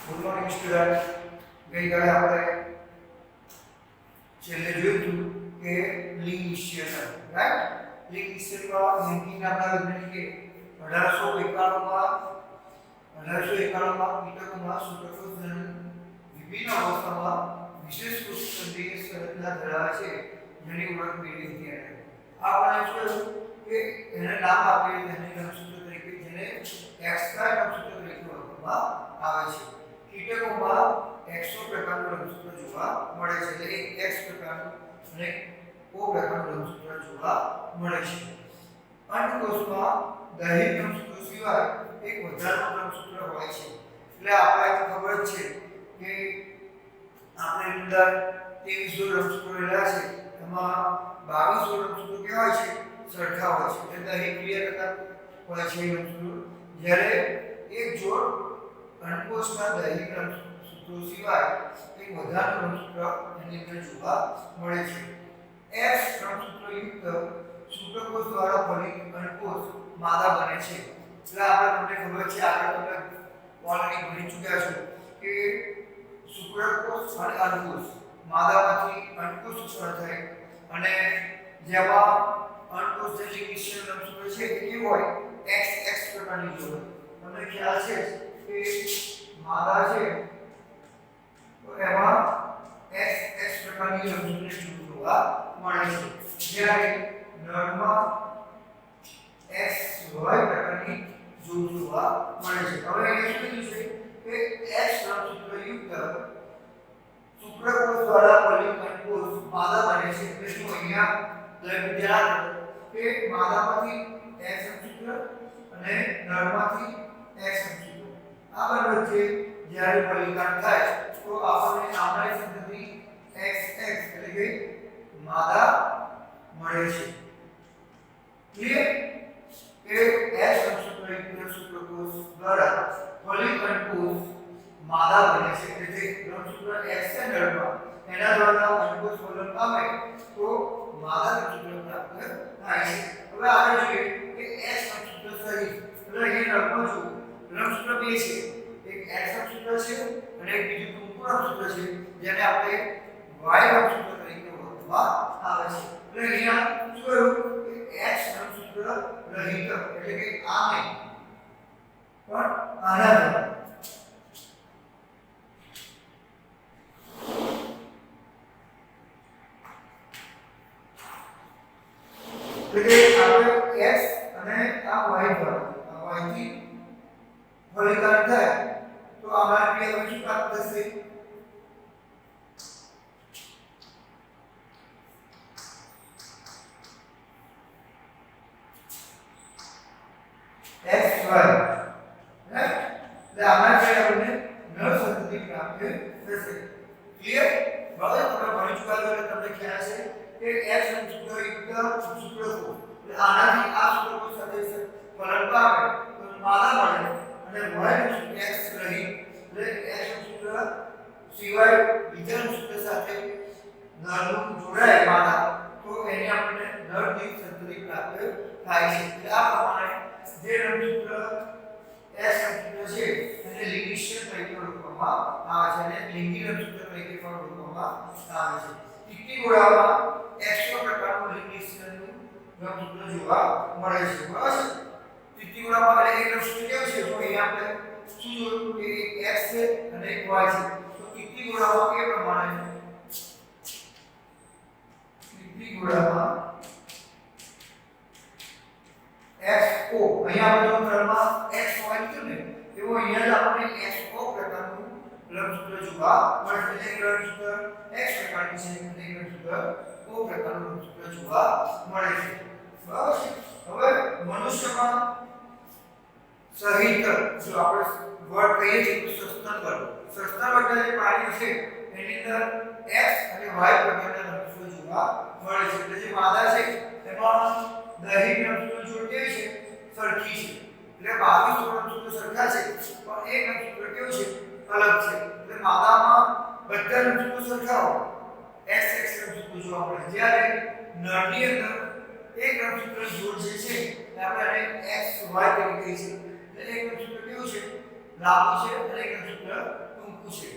Good morning student. ગઈકાલે આપણે છેલ્લે જોયું હતું કે લિંગ નિશ્ચયન, રાઈટ? લિંગ નિશ્ચયનમાં લિંકિંગ આપણા વૈજ્ઞાનિકે 1891માં કીટકોમાં સૂત્રકોષ વિભિન્ન અવસ્થામાં વિશેષ કોષકેન્દ્રીય સંરચના ધરાવે છે જેની ઓળખ મેળવી હતી. આપણે શું કે એને નામ આપીએ તેને રંગસૂત્ર તરીકે, જેને એક્સટ્રા રંગસૂત્ર તરીકે ઓળખવામાં આવે છે. કીટકોમાં એક્સો પ્રકારનું રંગસૂત્ર જોવા મળે છે, એટલે એક એક્સ પ્રકારનું અને ઓ પ્રકારનું રંગસૂત્ર જોવા મળે છે. અંડકોષમાં દૈહિક રંગસૂત્ર સિવાય એક વધારાનું રંગસૂત્ર હોય છે. એટલે આપણે ખબર જ છે કે આપણે અંદર 23 જો રંગસૂત્રો રહેલા છે, એમાં 22 જો રંગસૂત્રો કેવા છે? સરખા હોય છે, એટલે દૈહિક ક્રિયા કરતા હોય છે રંગસૂત્રો. જ્યારે એક જોડ અંડકોષના દૈહિક રંગસૂત્રો સિવાય એક વધારાનું રંગસૂત્ર એની અંદર જોવા મળે છે. એક્સ રંગસૂત્રયુક્ત શુક્રકોષ દ્વારા ફલિત અંડકોષ માદા બને છે. એટલે આપણે તમને ખબર છે, આપણે તમે ઓલરેડી ભણી ચૂક્યા છો કે શુક્રકોષ અને અંડકોષ માદામાંથી અંડકોષ ઉત્પન્ન થાય, અને જેમાં અંડકોષ જે લિંગ નિશ્ચયન રંગસૂત્ર છે એ કેવું હોય? એક્સ એક્સ પ્રકારની જોડે. તમને ખ્યાલ છે કે માદા છે તો એમાં એક્સ એક્સ પ્રકારની રંગસૂત્ર જોવા મળે છે, જ્યારે નરમાં એક્સ વાય પ્રકારની જોવા મળે છે. હવે એ શું કીધું છે કે એક્સ રંગસૂત્રયુક્ત શુક્રકોષ દ્વારા ફલિત અંડકોષ માદા બને છે. એટલે શું અહીંયા ધ્યાન કે માદામાંથી એક્સ રંગસૂત્ર અને નરમાંથી એક્સ રંગસૂત્ર આ બંને વચ્ચે જ્યારે ફલિતાંડ થાય તો આપણને આમળી સંતતિ એક્સ એક્સ એટલે કે માદા મળે છે. ક્લિયર? કે એક્સ રંગસૂત્રયુક્ત શુક્રકોષ દ્વારા ફલિત અંડકોષ માદા બને છે, એટલે જે રંગસૂત્ર એક્સ છે નરમાં એના દ્વારા અંડકોષ ફલન પામે તો માદા રંગસૂત્ર પ્રાપ્ત થાય છે. હવે આપણે જોઈએ કે એક્સ રંગસૂત્ર સહિત, એટલે અહીંયા નરમાં જો રંગસૂત્ર બે છે, એક એક્સ રંગસૂત્ર છે અને એક બીજું ટૂંકું રંગસૂત્ર છે જેને આપણે વાય રંગસૂત્ર તરીકે ઓળખવામાં આવે છે. એટલે અહીંયા શું કહ્યું કે એક્સ રંગસૂત્ર રહિત, એટલે કે આ નહીં પણ આના દ્વારા એટલે આપણે x અને આ y દ્વારા y થી ફલિતાંડ થાય તો આમાં ક્રિયા શું પ્રાપ્ત થશે? xy, right? એટલે આમાં આપણને નર સંતતિ પ્રાપ્ત થશે. ક્લિયર? હવે તમે ભણી ચૂક્યા છો એટલે તમને ખ્યાલ છે કે x રંગસૂત્રયુક્ત શુક્રકોષ, એટલે આનાથી આ શુક્રકોષ સાથે ફલન પામે તો માદા મળે, અને y રંગસૂત્ર x રહિત એટલે x રંગસૂત્ર સિવાય બીજા રંગસૂત્ર સાથે નરનું જોડાય માદા તો એને આપણે નરદીપ સંતતિ પ્રાપ્ત થાય છે. એટલે આ પ્રમાણે જે રંગસૂત્ર x રંગસૂત્ર છે એને લિંગ નિશ્ચયન તરીકે ઓળખવામાં આવે છે, અને લિંગી રંગસૂત્ર તરીકે પણ ઓળખવામાં આવે છે. ટીટી ગોળામાં એક્સો પ્રકારનું લિંગ નિશ્ચયનનું રંગસૂત્ર જોવા મળે છે. બરાબર? ટીટી ગોળામાં એક રંગસૂત્ર કેવું છે? તો અહીંયા આપણે શું જોયું કે એક x છે અને એક y છે. તો ટીટી ગોળામાં એ પ્રમાણે ટીટી ગોળામાં XO, અહીંયા આપણે ક્રમમાં XY લીધું ને એવો અહીંયા જ આપણે XO પ્રકારનું રંગસૂત્ર જોવા મળે છે. એક રંગસૂત્ર X પ્રકારનું છે અને એક રંગસૂત્ર O પ્રકારનું રંગસૂત્ર જોવા મળે છે. બરાબર છે? હવે મનુષ્યમાં સહિત જો આપણે વર્ડ કહીએ છીએ તો સસ્તન વર્ગ, સસ્તન વર્ગના જે પ્રાણીઓ છે એની અંદર X અને Y પ્રકારના રંગસૂત્ર જોવા મળે છે. એટલે જે માદા છે એમાં દૈહિક રંગસૂત્ર જોડ કેવી છે? સરખી છે. એટલે 22 રંગસૂત્ર સરખા છે પણ એક રંગસૂત્ર કેવું છે? અલગ છે. એટલે માદામાં બધા રંગસૂત્રો સરખા હોય, x x રંગસૂત્ર જોવા મળે, જ્યારે નરની અંદર એક રંગસૂત્ર જોડ જે છે એ આપણે x y તરીકે કહીએ છીએ. એટલે એક રંગસૂત્ર કેવું છે? લાંબુ છે અને એક રંગસૂત્ર છે.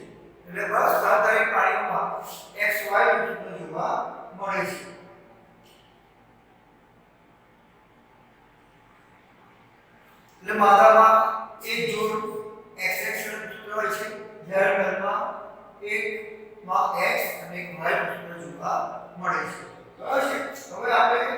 એટલે બસ સ્તનધારી પ્રાણીઓમાં XY રંગસૂત્ર જોવા મળે છે. એટલે માદામાં એક જોડ XX રંગસૂત્ર હોય છે, જ્યારે નરમાં એકમાં X અને એક Y રંગસૂત્ર જોવા મળે છે. બરાબર છે. હવે આપણે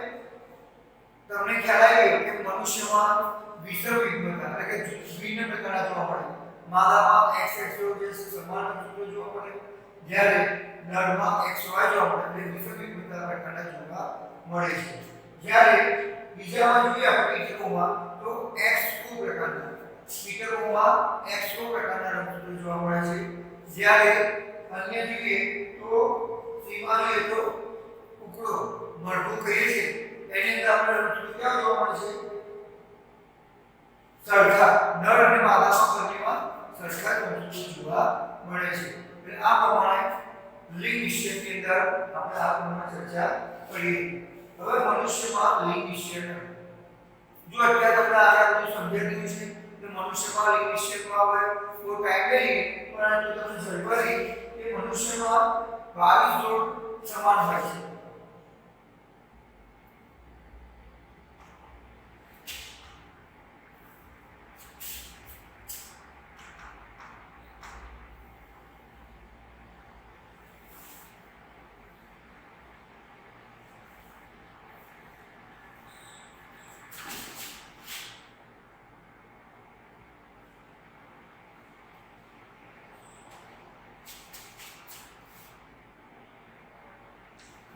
તમને ખ્યાલ આવી ગયો કે મનુષ્યમાં વિષમ યુગ્મતા એટલે કે ભિન્ન પ્રકારના જોવા મળે. માદામાં XX જોડ જે સમાન રંગસૂત્ર જોવા મળે, જ્યારે નરમાં XY જોવા મળે. એટલે વિષમ યુગ્મતા પ્રકારના જોવા મળે છે. જ્યારે બીજામાં જોઈએ આપણે કીટકોમાં તો XO પ્રકારના કીટકોમાં XO પ્રકારના રંગસૂત્રો જોવા મળે છે. જ્યારે અન્ય જોઈએ તો સીમા જોઈએ તો ટુકડો મરઘું કહીએ છીએ એની અંદર આપણે રંગસૂત્રો ક્યાં જોવા મળે છે? સરખા નર અને માદામાં બંનેમાં સરખા રંગસૂત્રો જોવા મળે છે. એટલે આ પ્રમાણે લિંગ નિશ્ચયની અંદર આપણે આ પ્રમાણે ચર્ચા કરી. હવે મનુષ્યમાં લિંગ નિશ્ચય જો અત્યારે તમને આ બધું સમજાઈ ગયું છે કે મનુષ્યમાં લિંગ નિશ્ચયમાં આવે તો ટાઈમ લઈ પરંતુ તમને જરૂરી કે મનુષ્યમાં 22 જોડ સમાન હોય છે.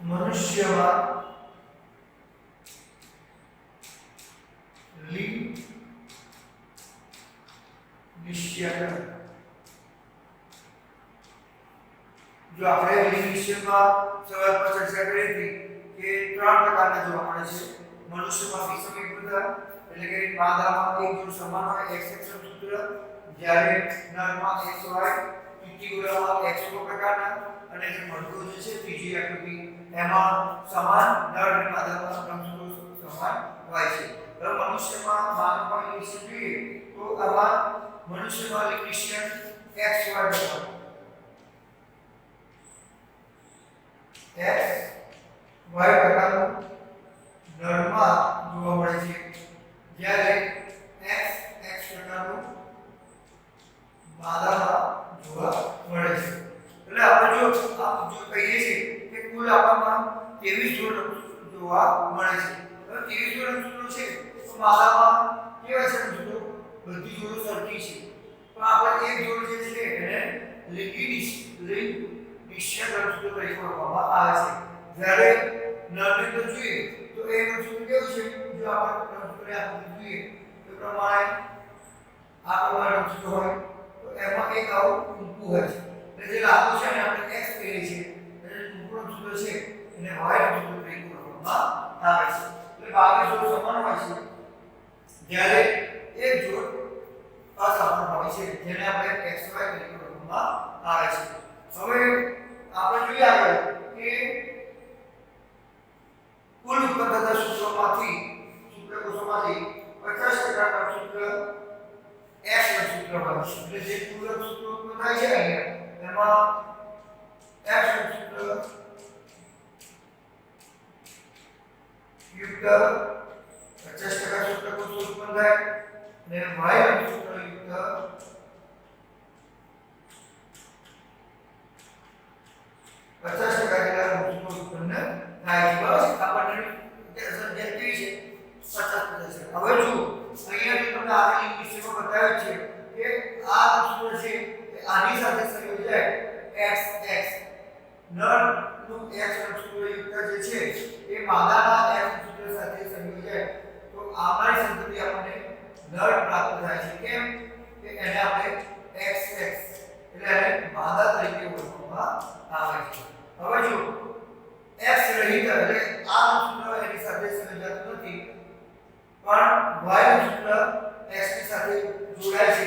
મનુષ્યમાં લિંગ નિશ્ચય જો આપણે લિંગ નિશ્ચયમાં શરૂઆતમાં ચર્ચા કરી હતી કે 3 પ્રકારના જોવા મળે છે. મનુષ્યમાં વિષમ યુગ્મતા એટલે કે માદામાં એક જોડ સમાન હોય XX રંગસૂત્ર, જ્યારે નરમાં XY, કીટીગુલામાં XO પ્રકારના અને જે મરઘું જે છે ત્રીજી આકૃતિ એમાં સમાન નર અને માદામાં રંગસૂત્રો સમાન હોય છે. હવે મનુષ્યમાં માનવમાં લિંગ નિશ્ચય જોઈએ તો આમાં મનુષ્યમાં લિંગ નિશ્ચય XY પ્રકાર પ્રકારનું નરમાં જોવા મળે છે, જ્યારે XX પ્રકારનું માદામાં જોવા મળે છે. એટલે આપણે જો કહીએ છીએ કે કુલ આપણામાં 23 જોડ જોવા મળે છે. હવે 23 જોડ રંગસૂત્રો છે તો માદામાં કેવા છે રંગસૂત્રો? બધી જોડો સરખી છે, પણ આપણે એક જોડ જે છે એને લિંગ નિશ્ચય રંગસૂત્ર તરીકે ઓળખવામાં આવે છે. જ્યારે નરની તો જોઈએ તો એ રંગસૂત્ર કેવું છે? જો આપણે રંગસૂત્રને આપણે જોઈએ તો પ્રમાણે આ પ્રમાણે રંગસૂત્ર હોય તો એમાં એક આવું ટૂંકું હોય છે. એટલે જે લાંબુ છે એને આપણે X કહીએ છીએ, એટલે ટૂંકું રંગસૂત્ર છે એને Y રંગસૂત્ર તરીકે ઓળખવામાં આવે છે. એટલે 22 જોડ સમાન હોય છે, જ્યારે એક જોડ અસમાન હોય છે જેને આપણે XY તરીકે ઓળખવામાં આવે છે. હવે આપણે જોઈએ આગળ કે કુલ ઉત્પન્ન થતા શુક્રકોષોમાંથી 50% રંગસૂત્ર X રંગસૂત્ર હોય છે. એટલે જે કુલ રંગસૂત્રો ઉત્પન્ન થાય છે અહીંયા એમાં X રંગસૂત્ર યુક્ત 50% શુક્રકોષો ઉત્પન્ન થાય અને Y રંગસૂત્ર યુક્ત 50% જેટલા રંગસૂત્રો ઉત્પન્ન થાય છે. બસ આપણને સમજણ કેવી છે? 50%. હવે જો અહીંયા જે તમને આપેલી વિષયમાં બતાવ્યું છે કે આ રંગસૂત્ર છે એ આની સાથે સંયોજન જાય XX નરનું X રંગસૂત્ર યુક્ત જે છે એ માદાના X રંગસૂત્ર સાથે સંયોજન જાય તો આવનારી સંતતિ આપણને નર પ્રાપ્ત થાય છે. કેમ કે એને આપણે XX એટલે એને માદા તરીકે ઓળખવામાં આવે છે. હવે જો X રહિત એટલે આ રંગસૂત્ર એની સાથે સંયોજાતું નથી, પણ Y રંગસૂત્ર X ની સાથે જોડાય છે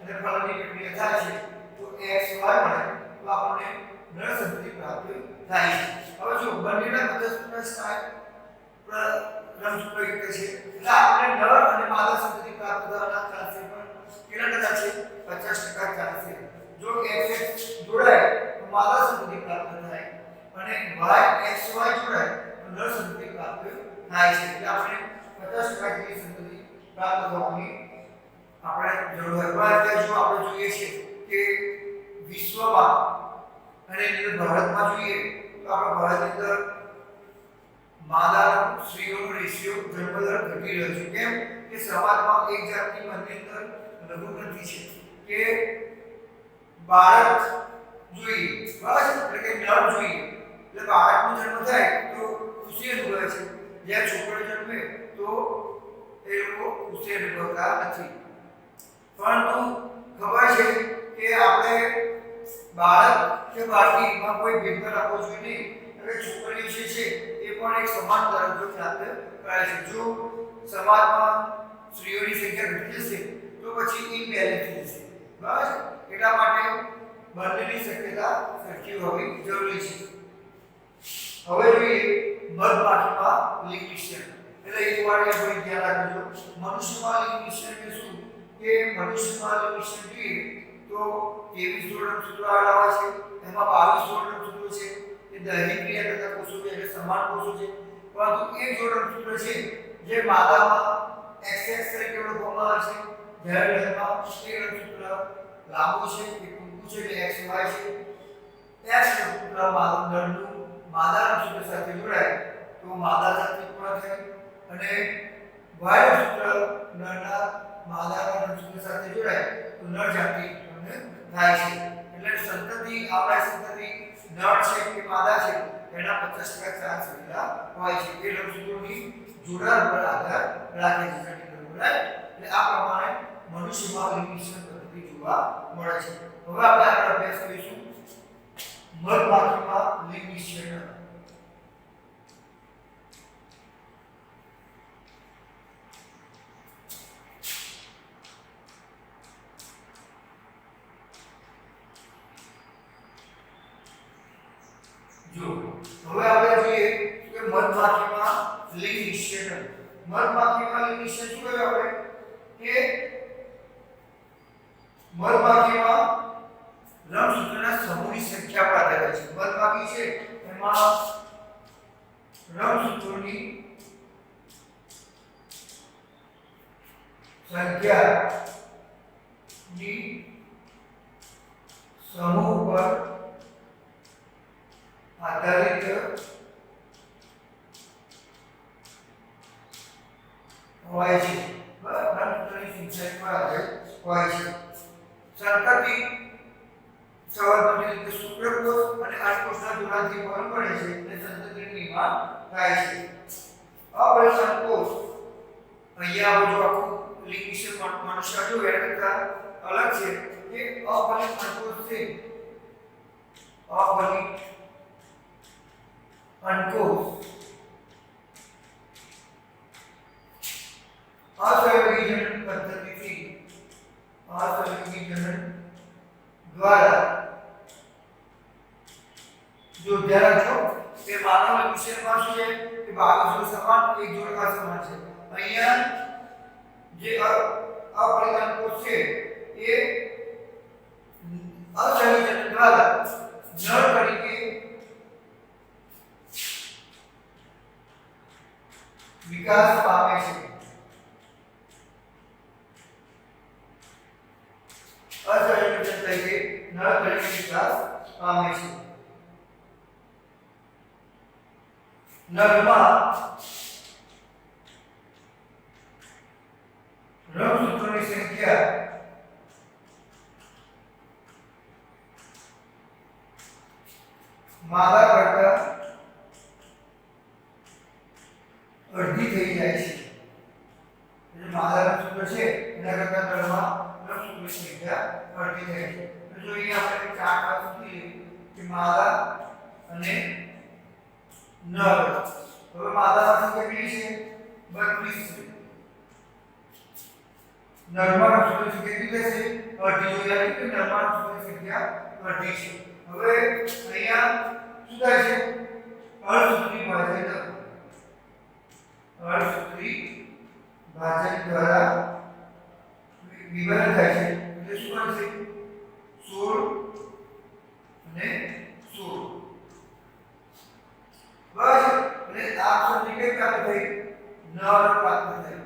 અને ફલનની પ્રક્રિયા થાય છે તો XY મળે તો આપણને નર સંતતિ પ્રાપ્ત થાય છે. હવે જો બંનેના 50% રંગસૂત્ર યુક્ત છે એટલે આપણે નર અને માદા સંતતિ પ્રાપ્ત થવાના ચાન્સ પણ કેટલા ટકા છે? 50% ચાન્સ છે. જો XY પ્રાપ્ત થાય છે એટલે આપણે 50% જેટલી સંતતિ પ્રાપ્ત થવાની આપણે જરૂર હોય. પણ જો આપણે જોઈએ છે કે વિશ્વમાં અને ભારતમાં જોઈએ તો આપણા ભારતની અંદર માદા સ્ત્રીઓનો રેશિયો જન્મદર ઘટી રહ્યો છે. કેમ કે સમાજમાં એક જાતની મનની અંદર લઘુગ્રંથિ છે કે બાળક જોઈએ બસ એટલે કે નર જોઈએ એટલે બાળકનો જન્મ થાય તો ખુશી અનુભવે છે. જ્યારે છોકરો જન્મે તો એ લોકો ખુશી અનુભવતા નથી. પરંતુ ખબર છે કે આપણે બાળક કે બાળકીમાં કોઈ ભેદભાવ રાખવો જોઈએ નહીં. એટલે છોકરીઓ જે છે એ પણ એક સમાન દરજ્જો પ્રાપ્ત કરે છે. જો સમાજમાં સ્ત્રીઓની સંખ્યા ઘટી જશે તો પછી ઇમ્બેલેન્સ થઈ જશે. બરાબર. એટલા માટે બંનેની શક્યતા સરખી હોવી જરૂરી છે. હવે જોઈએ મધમાખીમાં લિંગ મિશ્રણ. એટલે એક વાર એ આપણે ધ્યાન રાખજો. મનુષ્યમાં લિંગ મિશ્રણ એટલે શું? કે મનુષ્યમાં લિંગ મિશ્રણ જોઈએ તો 23 જોડ રંગસૂત્રો આવેલા હોય છે. એમાં 22 જોડ રંગસૂત્રો છે. એ દૈહિક ક્રિયા કરતા કોષો છે એટલે સમાન કોષો છે. પરંતુ એક જોડ રંગસૂત્ર છે જે માદામાં XX તરીકે ઓળખવામાં આવે છે. જ્યારે નરમાં એક રંગસૂત્ર લાંબુ છે એ ટૂંકું છે એટલે XY છે. X રંગસૂત્ર નરનું માદા રંગસૂત્ર સાથે જોડાય તો માદા જાતિ પૂર્ણ થાય અને Y રંગસૂત્ર નરના માદા રંગસૂત્ર સાથે જોડાય તો નર જાતિ ઉત્પન્ન થાય છે. એટલે સંતતિ આપણા સંતતિ નર છે કે માદા છે એના 50% ચાન્સ રહેલા હોય છે. એ રંગસૂત્રોની જોડાણ પર આધાર રાખે છે. એટલે આ પ્રમાણે મનુષ્યમાં લિંગ મિશ્રણ પદ્ધતિ જોવા મળે છે. હવે આપણે આગળ અભ્યાસ કરીશું મધમાખીમાં લિંગ મિશ્રણ. જો હવે આપણે જોઈએ કે મધમાખીમાં લિંગ નિષેધન. મધમાખીમાં લિંગ નિષેધન શું કહ્યું આપણે કે મધમાખીમાં રંગસૂત્રના સમૂહની સંખ્યા પર આધાર છે. મધમાખી છે એમાં રંગસૂત્રોની સંખ્યાની સમૂહ પર આધારિત હોય છે. રંગસૂત્રોની સંખ્યા પર આધારિત હોય છે. સંતતિ સવારથી રીતે શુક્રકોષ અને અંડકોષના જોડાણથી બળ પડે છે અને સંતતિનું નિર્માણ થાય છે. અપરિપક્વ કોષ અહીંયા જો આખું લિંગ વિશે મનુષ્ય જો એના કરતા અલગ છે કે અફલિત અંડકોષ છે. અફલિત અંડકોષ અસંયોગી જનન પદ્ધતિથી અસંયોગી જનન દ્વારા જો ધ્યાન રાખો કે માનવ વિષયમાં શું છે કે 22 જોડ સમાન એક જોડ કા સમાન છે. અહીંયા જે અપરિપક્વ કોષ છે એ અસંયોગી જનન દ્વારા નર તરીકે વિકાસ પામે છે. અસંયોગી જનન તરીકે નર તરીકે વિકાસ પામે છે. નરમાં રંગસૂત્રોની સંખ્યા માદા કરતા અડધી થઈ જાય છે. એટલે માદા રંગસૂત્ર છે એના કરતા નરમાં રંગસૂત્રોની સંખ્યા અડધી થાય છે. તો જો અહીંયા આપણે ચાર્ટ આપીએ કે માદા અને નર. હવે માદામાં કેટલી છે? 32 છે. નરમાં રંગસૂત્રોની સંખ્યા કેટલી થશે? અડધી. જોઈએ કે નરમાં રંગસૂત્રોની સંખ્યા અડધી છે. હવે અહીંયા શું થાય છે? અર્ધસૂત્રી ભાજન. અર્ધસૂત્રી ભાજન દ્વારા વિભાજન થાય છે. એટલે શું બનશે? 16 અને 16. બસ. એટલે આ સંખ્યા કઈ પ્રાપ્ત થઈ? નર પ્રાપ્ત થઈ.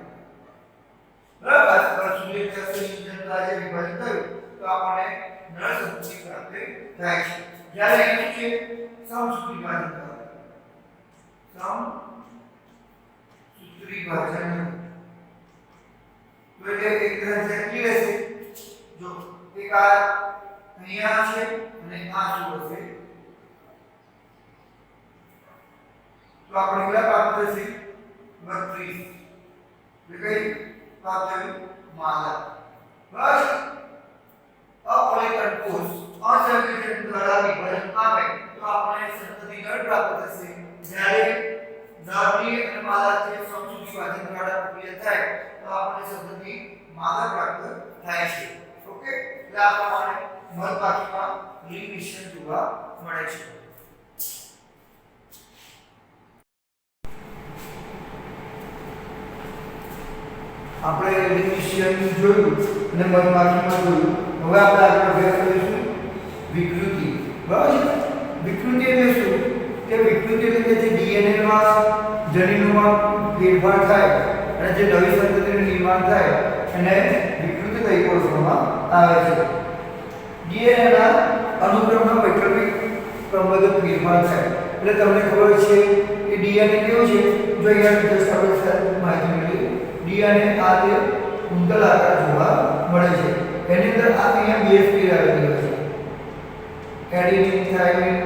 બરાબર, સૂર્યપ્રકાશ સંયોજનતા જે વિભાજન થયું તો આપણને નર સંતતિ પ્રાપ્ત થાય છે. જ્યારે અહીં શું છે? સમસૂત્રી વિભાજન થાય. સમસૂત્રી વિભાજન તો એટલે એક તરફ કેટલી રહેશે? જો એક આ અહીંયા છે અને આ શું હશે? તો આપણે કેટલા પ્રાપ્ત થશે? 32. એટલે કઈ પ્રાપ્ત થયું? માલા. બસ અપોલિકન કોષ અસંયોજન દ્વારા વિભાજન પામે તો આપણે સંતતિ નર પ્રાપ્ત થશે. જ્યારે નરની અને માદા જે સમસૂત્રી વિભાજન દ્વારા પ્રક્રિયા થાય તો આપણને સંતતિ માદા પ્રાપ્ત થાય છે. ઓકે, એટલે આ પ્રમાણે મધપાખીમાં લિંગ મિશ્રણ જોવા મળે છે. આપણે લિંગ મિશ્રણ જોયું અને મધપાખીમાં જોયું. હવે આપણે આગળ અભ્યાસ કરીશું વિકૃતિ. બરાબર, વિકૃતિ એટલે શું? કે વિકૃતિ એટલે કે જે ડીએનએ માં જનીનોમાં ફેરફાર થાય અને જે નવી સંતતિનું નિર્માણ થાય એને વિકૃતિ તરીકે ઓળખવામાં આવે છે. ડીએનએ ના અનુક્રમમાં વૈકલ્પિક ક્રમબદ્ધ ફેરફાર થાય એટલે તમને ખબર છે કે ડીએનએ કેવું છે? જો અહીંયા જસ્ટ આપણે માહિતી મેળવી, ડીએનએ આ તે કુંતલ આકાર જોવા મળે છે. એની અંદર આ અહીંયા બેઝ પેર આવેલી છે, એડિનિન, થાઇમિન,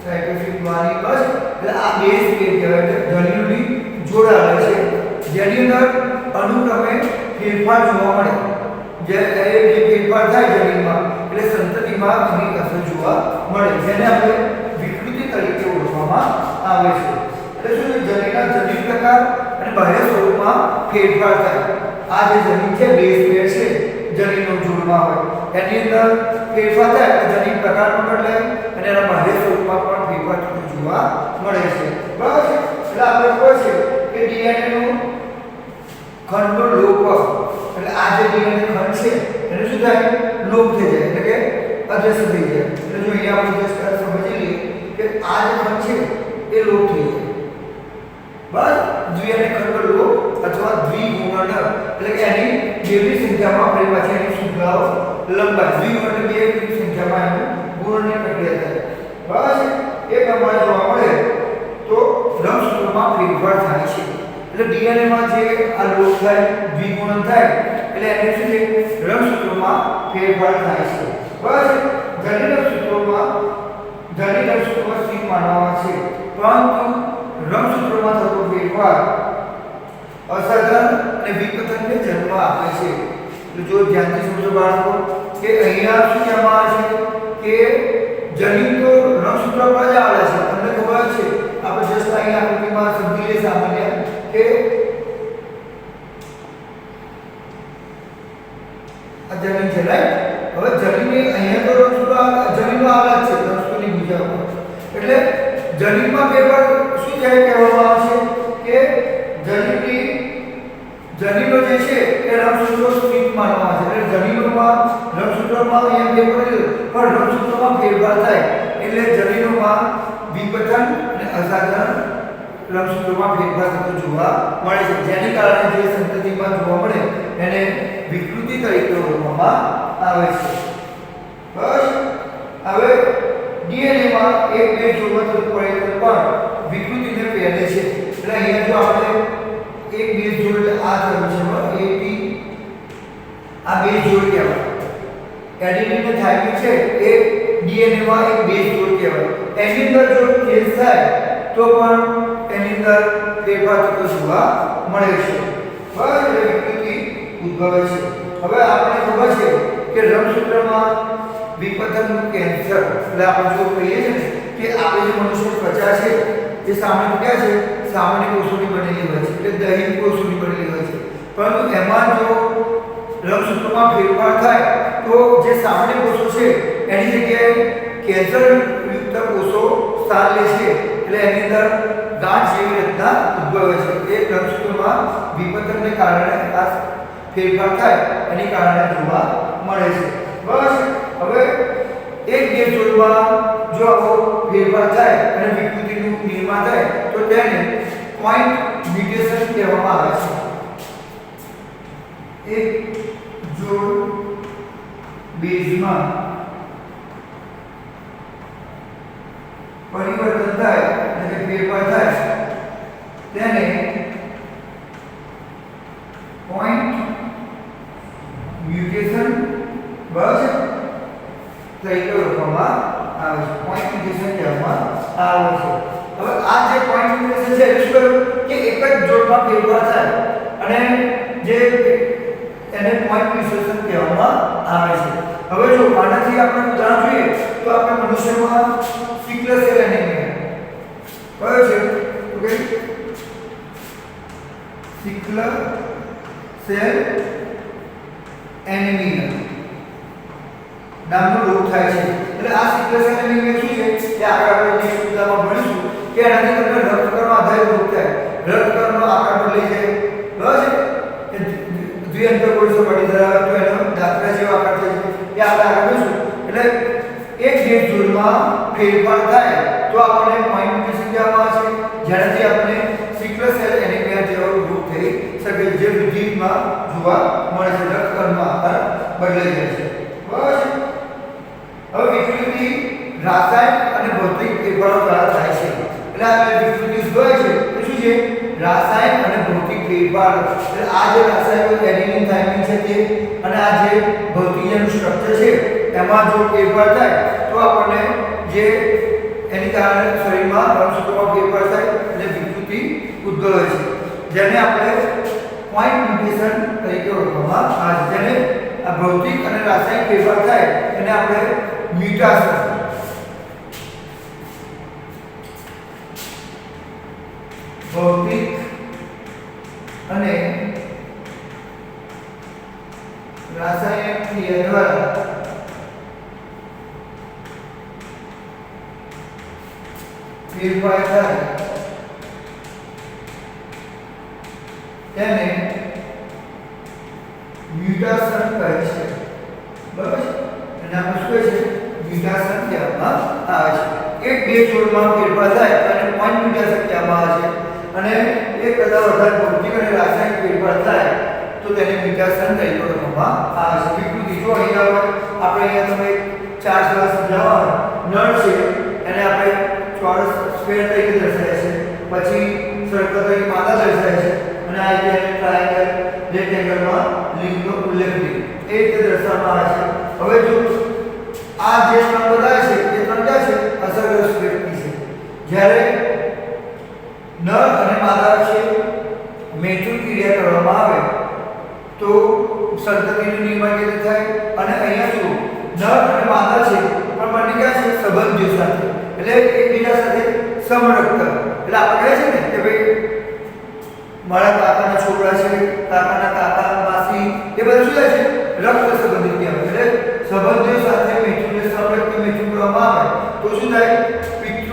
સાઇટોસિન, ગ્વાનિન. બસ એટલે આ બેઝ પેર કહેવાય છે. જનીનોની જોડ આવે છે જેની અંદર અનુક્રમે ફેરફાર જોવા મળે. જે ફેરફાર થાય જનીનમાં એટલે સંતતિમાં એની અસર જોવા મળે, જેને આપણે વિકૃતિ તરીકે ઓળખવામાં આવે છે. એટલે શું છે? જનીનના જનીન પ્રકાર અને બાહ્ય સ્વરૂપમાં ફેરફાર થાય. આ જે જનીન છે બેઝ પેર છે, જનીનો જોડમાં હોય એની અંદર ફેરફાર થાય તો જનીન પ્રકારમાં બદલાય અને એના બાહ્ય સ્વરૂપમાં પણ ફેરફાર થતો જોવા મળે છે. બરાબર, એટલે આપણે કહે છે કે ડીએનએ નું ખંડનો લોપ, એટલે આ જે ડીએનએ ખંડ છે એને શું થાય? લોપ થઈ જાય, એટલે કે અદૃશ્ય થઈ જાય. એટલે જો અહીંયા આપણે જસ્ટ સમજી લઈએ કે આ જે ખંડ છે એ લોપ થઈ જાય. બસ દ્વિઅને ખંડનો લોપ અથવા દ્વિગુણન એટલે કે એની બેની સંખ્યામાં ફરી પાછી એની શૃંખલાઓ લંબાય. દ્વિગુણ એટલે બેની સંખ્યામાં એનું ગુણનની પ્રક્રિયા થાય. બસ એ પ્રમાણે જોવા મળે તો રંગસૂત્રમાં ફેરફાર થાય છે. એટલે ડીએનએ માં જે આ લોપ થાય, દ્વિગુણન થાય એટલે એને શું છે? રંગસૂત્રમાં ફેરફાર થાય છે. બસ જનીન રંગસૂત્રોમાં સ્થિત માનવામાં છે, પરંતુ રંગસૂત્રોમાં થતો ફેરફાર અસાધારણ અને વિકથનને જન્મ આપે છે. એટલે જો ધ્યાનથી સમજો બાળકો કે અહીંયા શું કહેવામાં આવે છે કે જનીન તો રંગસૂત્ર પર જ આવે છે. તમને ખબર છે, આપણે જસ્ટ અહીંયા આકૃતિમાં સમજી લઈએ સામાન્ય કે આ જનીન છે, રાઈટ? હવે જનીનની અહીંયા તો રંગસૂત્ર જનીનનો આવેલા છે, રંગસૂત્રની બીજા એટલે જનીનમાં ફેરફાર શું થાય કહેવામાં આવે છે કે જનીનો જે છે એ રંગસૂત્રો સ્થિત માનવામાં આવે છે. એટલે જનીનોમાં રંગસૂત્રોમાં અહીંયા ફેરફાર પણ રંગસૂત્રોમાં ફેરફાર થાય એટલે જનીનોમાં વિકથન અને અસાધારણ રંગસૂત્રોમાં ફેરફાર થતો જોવા મળે છે, જેને કારણે જે સંતતિમાં જોવા મળે એને વિકૃતિ તરીકે ઓળખવામાં આવે છે. બસ હવે ડીએનએ માં એક બે જોડમાં થતું પરિવર્તન પણ વિકૃતિને પ્રેરે છે. એટલે અહીંયા જો આપણે એક બે જોડ આ થયું છે એટી, આ બે જોડ કહેવાય. એડિનિન અને થાઇમિન છે એ ડીએનએ માં એક બે જોડ કહેવાય. એની અંદર જો ચેન્જ થાય તો પણ એની અંદર ફેરફાર થતો જોવા મળે છે. બસ વિકૃતિ ઉદ્ભવે છે. હવે આપણે ખબર છે કે રંગસૂત્રમાં વિપથનનું કેન્સર, એટલે આપણે જો કહીએ છીએ કે આપણે જે મનુષ્યની ત્વચા છે એ સામાન્ય ક્યાં છે? સામાન્ય કોષોની બનેલી હોય છે, એટલે દૈહિક કોષોની બનેલી હોય છે. પરંતુ એમાં જો રંગસૂત્રમાં ફેરફાર થાય તો જે સામાન્ય કોષો છે એની જગ્યાએ કેન્સરયુક્ત કોષો સ્થાન લે છે. એટલે એની અંદર ગાંઠ જેવી રચના ઉદ્ભવે છે. એ રંગસૂત્રમાં વિપથનને કારણે આ ફેરફાર થાય એની કારણે જોવા મળે છે. બસ હવે એક બે જોડમાં જો આવો ફેરફાર થાય અને વિકૃતિનું નિર્માણ થાય તો તેને પોઈન્ટ મ્યુટેશન કહેવામાં આવે છે. એક જોડ બેઝમાં પરિવર્તન થાય એટલે ફેરફાર થાય તેને પોઈન્ટ મ્યુટેશન બરાબર તરીકે ઓળખવામાં આવે છે. પોઈન્ટ મ્યુટેશન કહેવામાં આવે છે. હવે આ જે પોઈન્ટ મ્યુટેશન છે એટલે શું કે એક જ જોડમાં ફેરફાર થાય અને જે એને પોઈન્ટ મ્યુટેશન કહેવામાં આવે છે. હવે જો આનાથી આપણે ઉદાહરણ જોઈએ તો આપણે મનુષ્યમાં સિકલ સેલ એનિમિયા કયો છે તો કે સિકલ સેલ એનિમિયા નામનો રોગ થાય છે. એટલે આ સિકલ સેલ એનિમિયા શું છે કે આગળ આપણે નેક્સ્ટ વિડિયોમાં ભણીશું કે આનાથી તમને રક્તકણનો આધારિત રોગ થાય. રક્તકણનો આકાર બદલી જાય બરાબર છે. દ્વિઅંતર કોષો પડી ધરાવે તો એનો દાખલા જેવો આકાર થાય છે. એ આપણે આગળ જોઈશું. એટલે એક ગેટ જોડમાં ફેરફાર થાય તો આપણને પોઈન્ટ મ્યુટેશન કહેવામાં આવે છે. જેનાથી આપણે સિકલ સેલ એનિમિયા જેવો રોગ થઈ શકે જે વૃદ્ધિમાં જોવા મળે છે. રક્તકણનો આકાર બદલાઈ જાય છે બરાબર છે. હવે વિકૃતિ રાસાયણિક અને ભૌતિક ફેરફારો દ્વારા થાય છે. એટલે આ વિકૃતિ હોય છે એ શું છે રાસાયણિક અને ભૌતિક ફેરફાર. એટલે આ જે રાસાયણિક એડિનિન થાઇમિન છે તે અને આ જે ભૌતિક જેનું સ્ટ્રક્ચર છે એમાં જો ફેરફાર થાય તો આપણને જે એની કારણે શરીરમાં રંગસૂત્રોમાં ફેરફાર થાય એટલે વિકૃતિ ઉદ્ભવે છે જેને આપણે પોઈન્ટ મ્યુટેશન તરીકે ઓળખવામાં આવે છે. જેને આ ભૌતિક અને રાસાયણિક ફેરફાર થાય એને આપણે મ્યુટેશન ભૌતિક અને રાસાયણિક ક્રિયા દ્વારા ફેરફાર થાય તેને મ્યુટેશન કહે છે બરાબર છે. અને આપણે શું કહે છે મ્યુટેશન કહેવામાં આવે છે. એક બે જોડમાં ફેરફાર થાય અને પોઈન્ટ મ્યુટેશન કહેવામાં આવે છે. અને એક કરતાં વધારે ભૌતિક અને રાસાયણિક ફેરફાર થાય તો તેને મ્યુટેશન તરીકે ઓળખવામાં આવે છે. વિકૃતિ જો અહીંયા આપણે અહીંયા તમે ચાર સરસ સમજાવવા નળ છે એને આપણે ચોરસ સ્ક્વેર તરીકે દર્શાવે છે. પછી સર્કલ તરીકે માદા દર્શાવે છે અને આ રીતે ટ્રાયેંગલ રેક્ટેંગલમાં લિંગનો ઉલ્લેખ એ રીતે દર્શાવવામાં આવે છે. હવે જો આ જે ત્રણ બતાવે છે એ ત્રણ ક્યાં છે અસરગ્રસ્ત વ્યક્તિ છે. જ્યારે નર અને માદા વચ્ચે મૈથુન ક્રિયા કરવામાં આવે તો સંતતિનું નિર્માણ કેવી થાય. અને અહીંયા જો નર અને માદા છે પણ બંને ક્યાં છે સંબંધીઓ સાથે એટલે એકબીજા સાથે સમરકતા. એટલે આપણે કહે છે ને કે ભાઈ મારા કાકાના છોકરા છે કાકાના કાકા માસી એ બધું શું થાય છે રક્ત સંબંધિત કહેવાય. એટલે સંબંધીઓ સાથે મૈથુનને સમરકતા મૈથુન કરવામાં આવે તો શું થાય પિતૃ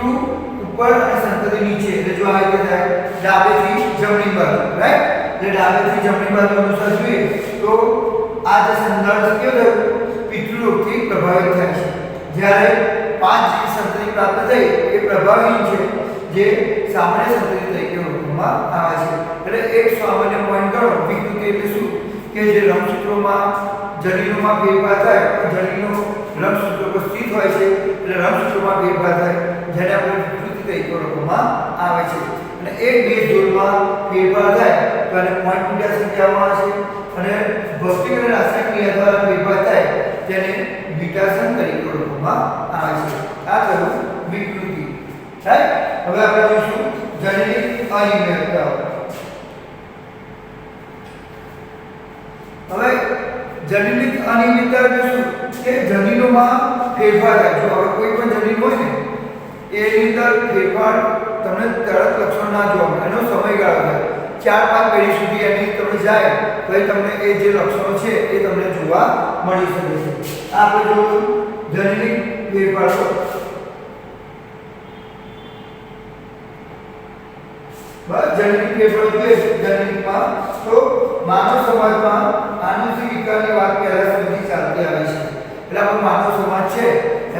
ઉપર અને સંતતિ નીચે. એટલે જો આ રીતે થાય ડાબેથી જમણી બાજુ રાઈટ. એટલે ડાબેથી જમણી બાજુ અનુસાર જોઈએ તો આ જે સંદર્ભ કેવો થયો પિતૃરોગથી પ્રભાવિત થાય છે. જ્યારે 5 જે સંતતિ પ્રાપ્ત થઈ એ પ્રભાવી છે જે સામાન્ય સંતતિ તરીકે ઓળખવામાં આવે છે. એટલે એક સામાન્ય પોઈન્ટ ગણો વિકૃતિ એટલે શું કે જે રંગસૂત્રોમાં જનીનોમાં ફેરફાર થાય જનીનો રંગસૂત્રો પર સ્થિત હોય છે એટલે રંગસૂત્રોમાં ફેરફાર થાય જેને આપણે વિકૃતિ તરીકે ઓળખવામાં આવે છે. અને એક બે જોડમાં ફેરફાર થાય તો એને પોઈન્ટ મ્યુટેશન કહેવામાં આવે છે. અને ભૌતિક અને રાસાયણિક ક્રિયા દ્વારા ફેરફાર થાય તેને મ્યુટેશન તરીકે ઓળખવામાં આવે છે. આ થયું વિકૃતિ રાઈટ. હવે આપણે જોઈશું જનીનિક અનિયમિતતાઓ. હવે જનીનિક અનિયમિતતા એટલે શું કે જનીનોમાં ફેરફાર થાય. જો હવે કોઈ પણ જનીન હોય ને એની અંદર ફેરફાર તમને તરત લક્ષણ ના જોવા મળે. એનો સમયગાળો થાય 4-5 પેઢી સુધી એની તમે જાય તો તમને એ જે લક્ષણો છે એ તમને જોવા મળી શકે છે. આ આપણે જોયું જનીનિક ફેરફારો. બસ જનીનિક ફેરફારો જોઈએ જનીનિકમાં તો માનવ સમાજમાં આનુવંશિક વિકારની વાત પહેલા સુધી ચાલતી આવે છે. એટલે આપણો માનવ સમાજ છે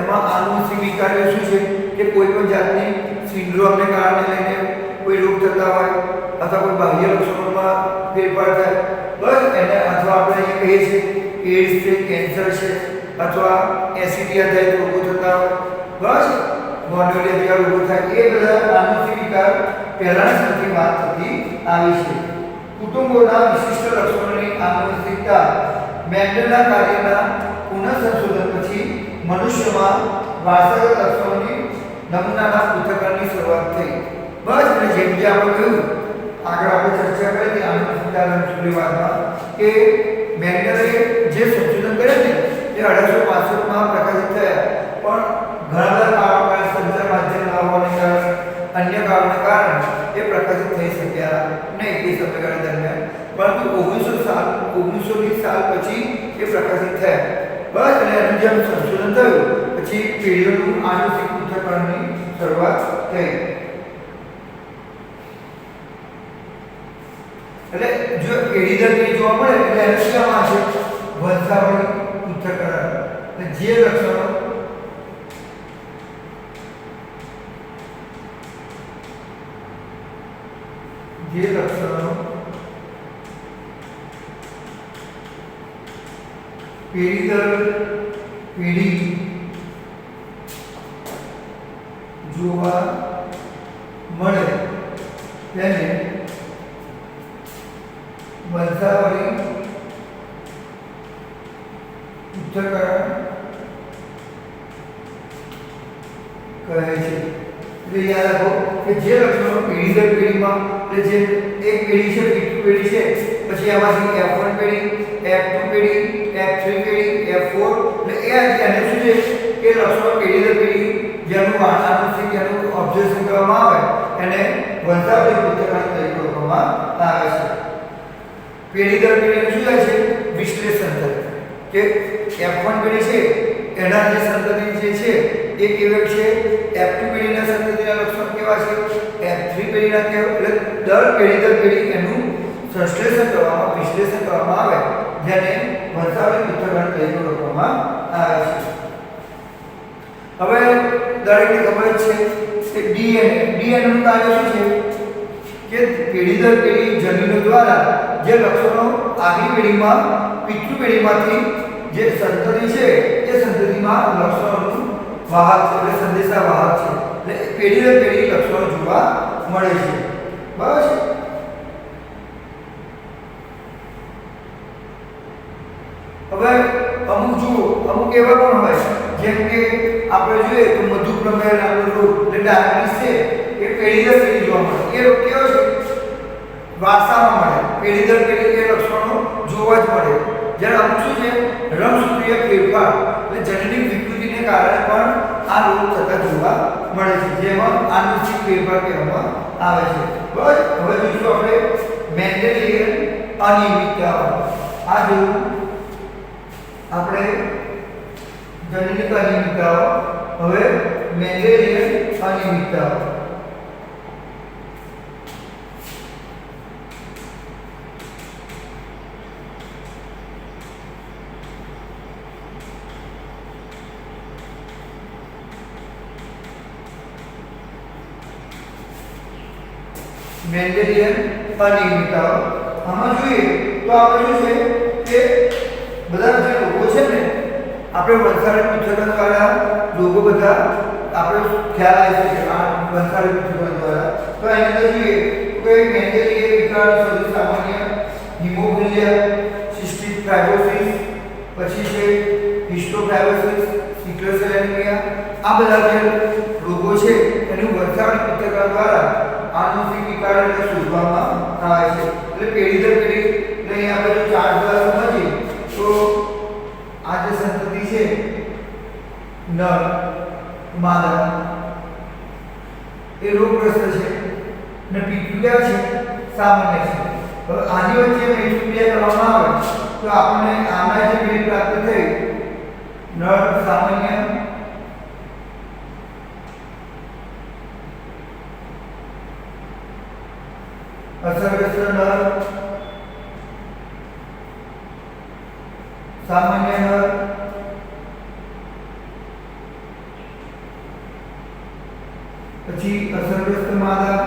એમાં આનુવંશિક વિકાર શું છે કે કોઈ પણ જાતની સિન્ડ્રોમને કારણે લઈને કોઈ રોગ થતા હોય અથવા કોઈ કોઈ બાહ્ય લક્ષણોમાં ફેરફાર થાય બસ એને અથવા આપણે અહીંયા કહીએ છીએ એડ્સ છે, કેન્સર છે અથવા એસિડિટી આધારિત રોગો થતા હોય બસ ગોનોરિયા જેવા રોગો થાય એ બધા આનુવંશિક વિકાર પહેલાની સ્તરથી વાત થતી આવી છે. કુટુંબોના વિશિષ્ટ લક્ષણોની આનુવંશિકતા મેન્ડલના કાર્યના પુનઃસંશોધન પછી મનુષ્યમાં વારસાગત લક્ષણોની નમૂનાના પૃથ્થકરણની શરૂઆત થઈ. બસ અને જેમ કે આપણે કહ્યું આગળ આપણે ચર્ચા કરી હતી આનુવંશિકતાના શરૂઆતમાં કે મેન્ડલે જે સંશોધન કર્યા ને એ 1865માં પ્રકાશિત થયા પણ ઘણા બધા કારણો સંચાર માધ્યમ ન હોવાને કારણે અન્ય કારણોને કારણે એ પ્રકાશિત થઈ શક્યા નહીં તે સમયગાળા દરમિયાન પરંતુ 1900 સાલ પછી એ પ્રકાશિત થયા. બસ અને એનું જેમ સંશોધન થયું પછી પેઢીઓનું આનુવંશિક પૃથ્થકરણની શરૂઆત થઈ. એટલે જો પેઢી દર પેઢી જોવા મળે એટલે એને શેમાં છે વંશાવળી પૃથ્થકરણ. જે લક્ષણો પેઢી દર પેઢી જોવા મળે તેને વંશાવળી પૃથ્થકરણ કહે છે. એટલે યાદ રાખો કે જે લક્ષણો પેઢી દર પેઢીમાં એટલે જે એક પેઢી છે બીજી પેઢી છે પછી એમાંથી F1 પેઢી F2 પેઢી F3 પેઢી F4 એટલે એ એને શું છે કે લક્ષણો પેઢી દર પેઢી જેનું આનુવંશિક જેનું ઓબ્ઝર્વેશન કરવામાં આવે એને વંશાવળી પૃથ્થકરણ તરીકે ઓળખવામાં આવે છે. પેઢી દર પેઢી શું થાય છે વિશ્લેષણ થાય કે F1 પેઢી છે એના જે સંતતિ જે છે એ કેવા છે F2 પેઢીના સંતતિના લક્ષણો કેવા છે F3 પેઢીના કેવા એટલે દર પેઢી એનું સંશ્લેષણ કરવામાં વિશ્લેષણ કરવામાં આવે જેને વંશાવળી પૃથ્થકરણ તરીકે ઓળખવામાં આવે છે. હવે દરેકને ખબર છે કે ડીએનએ નું કાર્ય શું છે કે પેઢી દર પેઢી જનીનો દ્વારા જે લક્ષણો આગલી પેઢીમાં પિતૃ પેઢીમાંથી જે સંતતિ છે એ સંતતિમાં લક્ષણોનું વાહક છે એટલે સંદેશા વાહક છે એટલે પેઢી દર પેઢી લક્ષણો જોવા મળે છે. બસ હવે અમુક એવા પણ હોય જેમ કે આપણે જોઈએ તો મધુપ્રમેહ નામનો રોગ એટલે ડાયાબિટીસ છે એ પેઢી દર પેઢી જોવા મળે. એ રોગ કેવો છે વારસામાં મળે પેઢી દર પેઢી એ લક્ષણો જોવા જ મળે. જ્યારે અમુક શું છે રંગસૂત્રીય ફેરફાર એટલે જનનિક વિકૃતિને કારણે પણ આ રોગ થતા જોવા મળે છે જેમાં આનુવંશિક ફેરફાર કહેવામાં આવે છે. બસ હવે બીજું આપણે મેન્ડેલિયન અનિયમિતતા આ જોયું આપણે જનનિક અનિયમિતતાઓ. હવે મેન્ડેલિયન અનિયમિતતાઓ મેન્ડેલિયન અનિયમિતતાઓ આમાં જોઈએ તો આપણે શું છે કે બધા જે રોગો છે ને આપણે વંશાવળી પૃથ્થકરણ દ્વારા રોગો બધા આપણે ખ્યાલ આવી શકે આ વંશાવળી પૃથ્થકરણ દ્વારા. તો એની અંદર જોઈએ તો મેન્ડેલિયન વિકાર સૌથી સામાન્ય હિમોફિલિયા, સિસ્ટિક ફાઇબ્રોસિસ, પછી છે હિસ્ટોફાઇબ્રોસિસ, સિકલ સેલ એનિમિયા આ બધા જે રોગો છે એનું વંશાવળી પૃથ્થકરણ દ્વારા આનુવંશિક વિકારોને શોધવામાં આવે છે. એટલે પેઢી દર પેઢી એટલે અહીંયા આપણે જો ચાર્ટ દ્વારા સમજીએ તો આ જે સંતતિ છે નર માદા એ રોગગ્રસ્ત છે અને પીઠું છે સામાન્ય છે. હવે આની વચ્ચે મેચુક્રિયા કરવામાં આવે તો આપણને આના જે પેઢી પ્રાપ્ત થઈ નર સામાન્ય અસરગ્રસ્ત નર સામાન્ય નર પછી અસરગ્રસ્ત માદા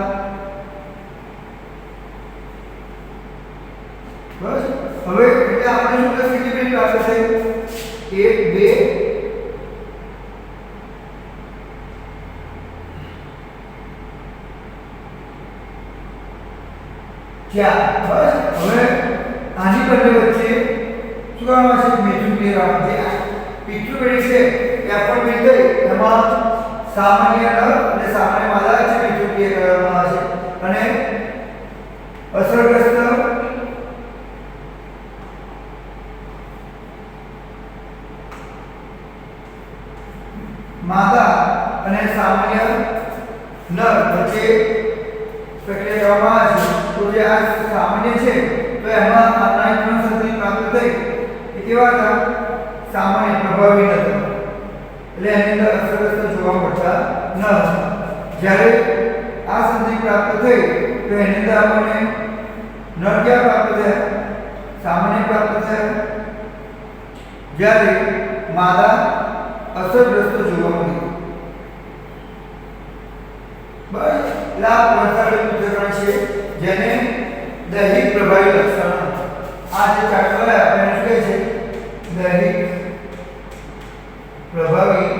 બસ હવે એટલે આપણે શું કરશું કે પેલી પાસે છે 1 2 4 બસ હવે આની બંને વચ્ચે શું કરવાનું છે મેજું ક્લિયર આવવાનું છે પીછું પેલી છે એ આપણે મેં ગઈ એમાં સામાન્ય નર અને સામાન્ય માદા છે મેજું ક્લિયર કરવામાં આવે છે અને અસરગ્રસ્ત માદા અને સામાન્ય નર વચ્ચે પ્રક્રિયા કરવામાં આવે છે તો જે આ સામાન્ય છે તો એમાં આનાયન સંધિ પ્રાપ્ત થઈ એ કેવા હતા સામાન્ય પ્રભાવી હતા એટલે એની અંદર અસરગ્રસ્ત જોવા મળતા ન જ્યારે આ સંધિ પ્રાપ્ત થઈ તો એની અંદર આપણને નર ક્યાં પ્રાપ્ત થયા સામાન્ય પ્રાપ્ત થયા જ્યારે માદા અસરગ્રસ્ત જોવા મળી બસ લાભ પ્રસારણ ઉદાહરણ છે જેને દૈહિક પ્રભાવી લક્ષણ આ જે ચાર્ટ આપણે શું કહે છે દૈહિક પ્રભાવી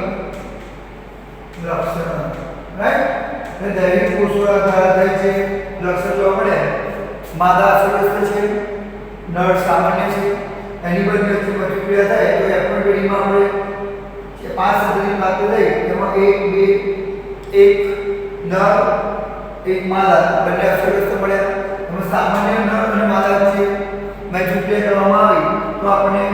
લક્ષણ રાઈટ એટલે દૈહિક કોષો દ્વારા થાય છે લક્ષણ જોવા મળે માદા અસરગ્રસ્ત છે નર સામાન્ય છે એની બંને વચ્ચે પ્રતિક્રિયા થાય તો એપણ પેઢીમાં આપણે 5 સંતતિ પ્રાપ્ત થઈ તેમાં 1 2 1 નર 1 માદા બંને અસરગ્રસ્ત મળ્યા એમાં સામાન્ય નર અને માદા વચ્ચે મેજુક્લિયર કરવામાં આવી તો આપણે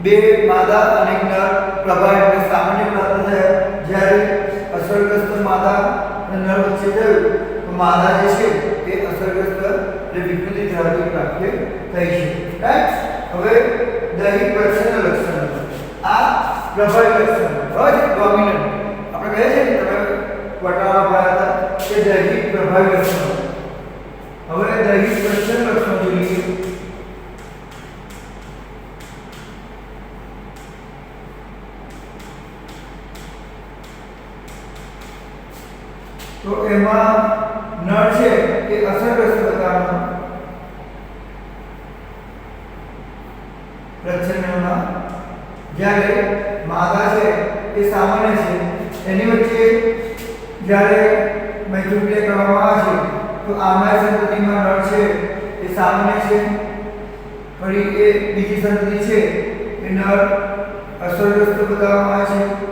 2 માદા અને 1 નર પ્રભાવી અને સામાન્ય પ્રાપ્ત થયા જ્યારે અસરગ્રસ્ત માદા અને નર વચ્ચે થયું તો માદા જે છે તે અસરગ્રસ્ત એટલે વિકૃતિ ધરાવતી પ્રાપ્ત થઈ છે રાઈટ હવે દૈહિક પ્રક્ષેપણ લક્ષણ આ પ્રભાવી લક્ષણ બરાબર ડોમિનન્ટ આપણે કહે છે કે તમે વટાળા ભર્યા હતા કે દૈહિક પ્રભાવી લક્ષણ હવે દૈહિક પ્રક્ષેપણ લક્ષણ જોઈએ તો એમાં નર છે એ અસરગ્રસ્ત પ્રકારનો પ્રક્ષેપણમાં જ્યારે માદા છે એ સામાન્ય છે એની વચ્ચે જ્યારે મેજુક્લિયર કરવામાં આવે છે તો આમનાય સંતતિમાં નર છે એ સામાન્ય છે ફરી એ બીજી સંતતિ છે એ નર અસરગ્રસ્ત બતાવવામાં આવે છે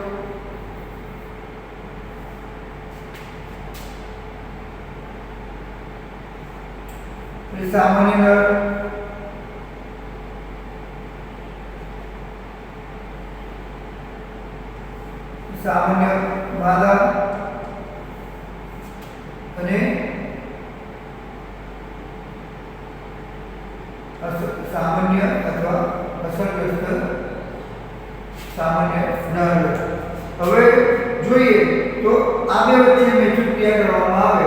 સામાન્ય નર સામાન્ય માદા અને સામાન્ય અથવા અસરગ્રસ્ત સામાન્ય નર હવે જોઈએ તો આ બે વચ્ચે મેજુક્લિયર કરવામાં આવે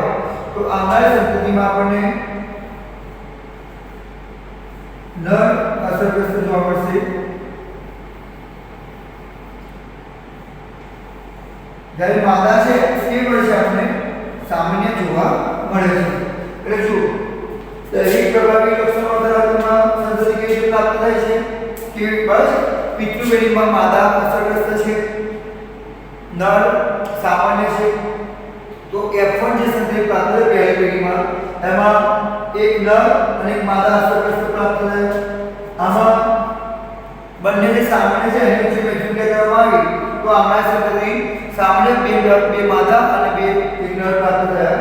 તો આવનારી સંતતિમાં આપણને નર અસરગ્રસ્ત જોવા મળશે જ્યારે માદા છે એ મળશે આપણે સામાન્ય જોવા મળે છે એટલે જો દૈહિક પ્રભાવી લક્ષણો ધરાવતા સંતતિ કેવી રીતે પ્રાપ્ત થાય છે કે બસ પિતૃપેઢીમાં માદા અસરગ્રસ્ત છે નર સામાન્ય છે તો F1 જે સંતતિ પ્રાપ્ત થાય પહેલી પેઢીમાં એમાં એક નર અને એક માદા અસરગ્રસ્ત પ્રાપ્ત થાય આમાં બંને જે સામાન્ય છે એની વચ્ચે મેજુક્લિયર કરવામાં આવી તો આમાં સંતતિ સામાન્ય બે માદા અને એક નર પ્રાપ્ત થયા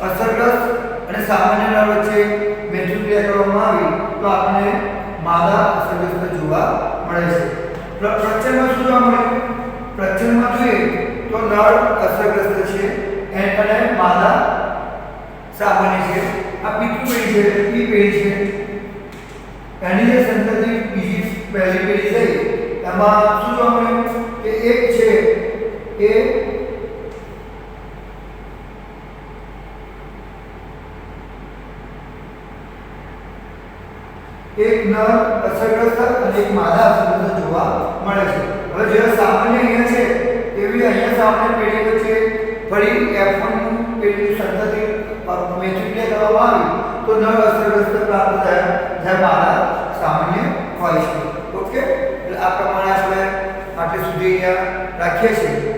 અસરગ્રસ્ત અને સામાન્ય નર વચ્ચે મેજુક્લિયર કરવામાં આવી તો આપણે માદા અસરગ્રસ્ત જોવા મળે છે પ્રક્ષેપણમાં શું જોવા મળે પ્રક્ષેપણમાં જોઈએ તો નર અસરગ્રસ્ત છે અને માદા સામાન્ય છે આ પિતૃપેઢી છે પી પેઢી છે એની જે સંતતિ બીજી પહેલી પેઢી થઈ એમાં શું જોવા મળ્યું કે એક છે એ એક નર અસરગ્રસ્ત અને એક માદા અસરગ્રસ્ત જોવા મળે છે હવે જે સામાન્ય અહીંયા છે એવી અહીંયા સામાન્ય પેઢી વચ્ચે ફરી F1 પેઢીની સંતતિ મેજુક્લિયર કરવામાં આવી તો નર અસરગ્રસ્ત પ્રાપ્ત થયા બધા માળા સામાન્ય હોય છે. ઓકે, એટલે આ પ્રમાણે આપણે આટલે સુધી અહીંયા રાખીએ છીએ.